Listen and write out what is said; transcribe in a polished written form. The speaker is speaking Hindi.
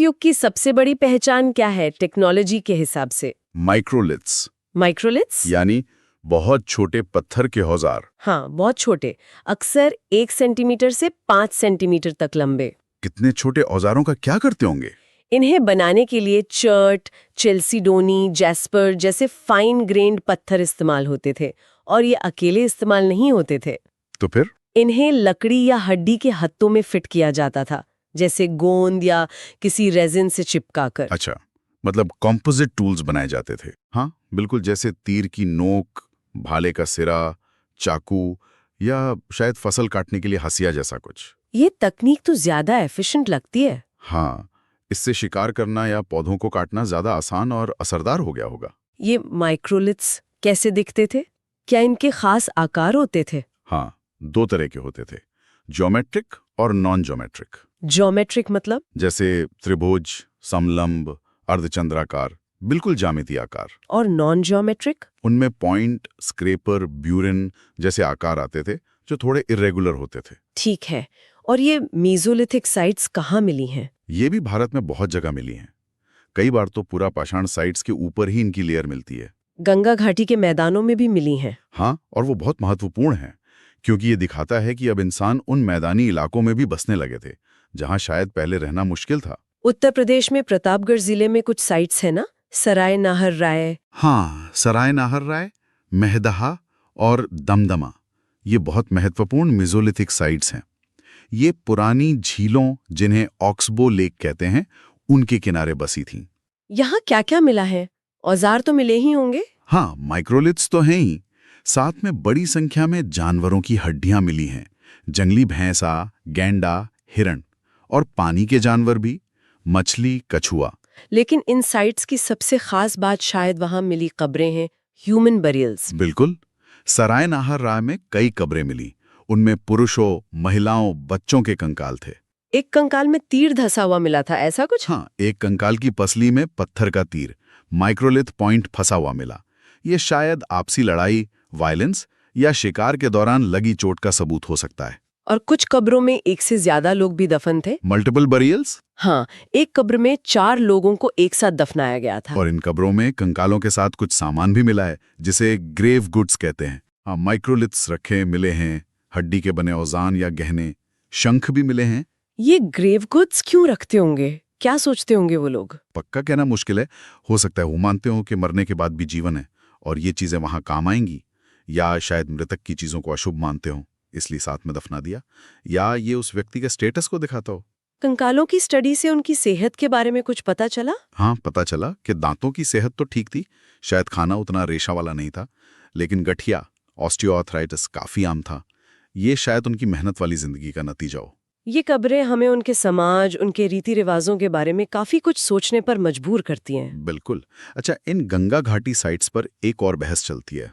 युग की सबसे बड़ी पहचान क्या है टेक्नोलॉजी के हिसाब से? Microliths microliths? यानी बहुत छोटे पत्थर के औजार। हाँ, बहुत छोटे, अक्सर 1 सेंटीमीटर से 5 सेंटीमीटर तक लंबे। कितने छोटे औजारों का क्या करते होंगे? इन्हें बनाने के लिए चर्ट, चेल्सीडोनी, जैस्पर जैसे फाइन ग्रेन्ड पत्थर इस्तेमाल होते थे, और ये अकेले इस्तेमाल नहीं होते थे। तो फिर इन्हें लकड़ी या हड्डी के हत्थों में फिट किया जाता था, जैसे गोंद या किसी रेजिन से चिपकाकर। अच्छा, मतलब कॉम्पोजिट टूल्स बनाए जाते थे। हाँ, बिल्कुल, जैसे तीर की नोक, भाले का सिरा, चाकू या शायद फसल काटने के लिए हंसिया जैसा कुछ। ये तकनीक तो ज्यादा एफिशिएंट लगती है। हाँ, इससे शिकार करना या पौधों को काटना ज्यादा आसान और असरदार हो गया होगा। ये माइक्रोलिथ्स कैसे दिखते थे? क्या इनके खास आकार होते थे? हाँ, दो तरह के होते थे, ज्योमेट्रिक और नॉन ज्योमेट्रिक। ज्योमेट्रिक मतलब? जैसे त्रिभुज, समलंब, अर्धचंद्राकार, बिल्कुल ज्यामितीय आकार। और नॉन ज्योमेट्रिक? उनमें पॉइंट, स्क्रेपर, ब्यूरिन जैसे आकार आते थे जो थोड़े इरेगुलर होते थे। ठीक है। और ये मीजोलिथिक साइट्स कहाँ मिली हैं? ये भी भारत में बहुत जगह मिली हैं। कई बार तो पूरा पाषाण साइट्स के ऊपर ही इनकी लेयर मिलती है। गंगा घाटी के मैदानों में भी मिली हैं। हाँ, और वो बहुत महत्वपूर्ण है क्योंकि ये दिखाता है कि अब इंसान उन मैदानी इलाकों में भी बसने लगे थे जहाँ शायद पहले रहना मुश्किल था। उत्तर प्रदेश में प्रतापगढ़ जिले में कुछ साइट्स है ना, सराय नाहर राय। हाँ, सराय नाहर राय, मेहदहा और दमदमा, ये बहुत महत्वपूर्ण मेसोलिथिक साइट्स हैं। ये पुरानी झीलों, जिन्हें ऑक्सबो लेक कहते हैं, उनके किनारे बसी थीं। यहाँ क्या क्या मिला है? औजार तो मिले ही होंगे। हाँ, माइक्रोलिथ्स तो हैं ही, साथ में बड़ी संख्या में जानवरों की हड्डियां मिली हैं, जंगली भैंसा, गैंडा, हिरण और पानी के जानवर भी, मछली, कछुआ। लेकिन इन साइट्स की सबसे खास बात शायद वहां मिली कब्रें हैं, ह्यूमन बरियल्स। बिल्कुल, सराय नाहर राय में कई कब्रें मिली। उनमें पुरुषों, महिलाओं, बच्चों के कंकाल थे। एक कंकाल में तीर धंसा हुआ मिला था, ऐसा कुछ? हाँ, एक कंकाल की पसली में पत्थर का तीर, माइक्रोलिथ पॉइंट फंसा हुआ मिला। ये शायद आपसी लड़ाई, वायलेंस या शिकार के दौरान लगी चोट का सबूत हो सकता है। और कुछ कब्रों में एक से ज्यादा लोग भी दफन थे। Multiple burials? हाँ, एक कब्र में 4 लोगों को एक साथ दफनाया गया था। और इन कब्रों में कंकालों के साथ कुछ सामान भी मिला है, जिसे ग्रेव गुड्स कहते हैं। हाँ, माइक्रोलिथ्स रखे मिले हैं, हड्डी के बने औजान या गहने, शंख भी मिले हैं। ये ग्रेव गुड्स क्यों रखते होंगे? क्या सोचते होंगे वो लोग? पक्का कहना मुश्किल है। हो सकता है वो मानते हो कि मरने के बाद भी जीवन है और ये चीजें वहां काम आएंगी, या शायद मृतक की चीजों को अशुभ मानते हो, इसलिए साथ में दफना दिया, या ये उस व्यक्ति के स्टेटस को दिखाता हो। कंकालों की स्टडी से उनकी सेहत के बारे में कुछ पता चला? हाँ, पता चला कि दांतों की सेहत तो ठीक थी, शायद खाना उतना रेशा वाला नहीं था, लेकिन गठिया, ऑस्टियोआर्थराइटिस काफी आम था। ये शायद उनकी मेहनत वाली जिंदगी का नतीजा हो। ये कब्रें हमें उनके समाज, उनके रीति रिवाजों के बारे में काफी कुछ सोचने पर मजबूर करती हैं। बिल्कुल। अच्छा, इन गंगा घाटी साइट्स पर एक और बहस चलती है।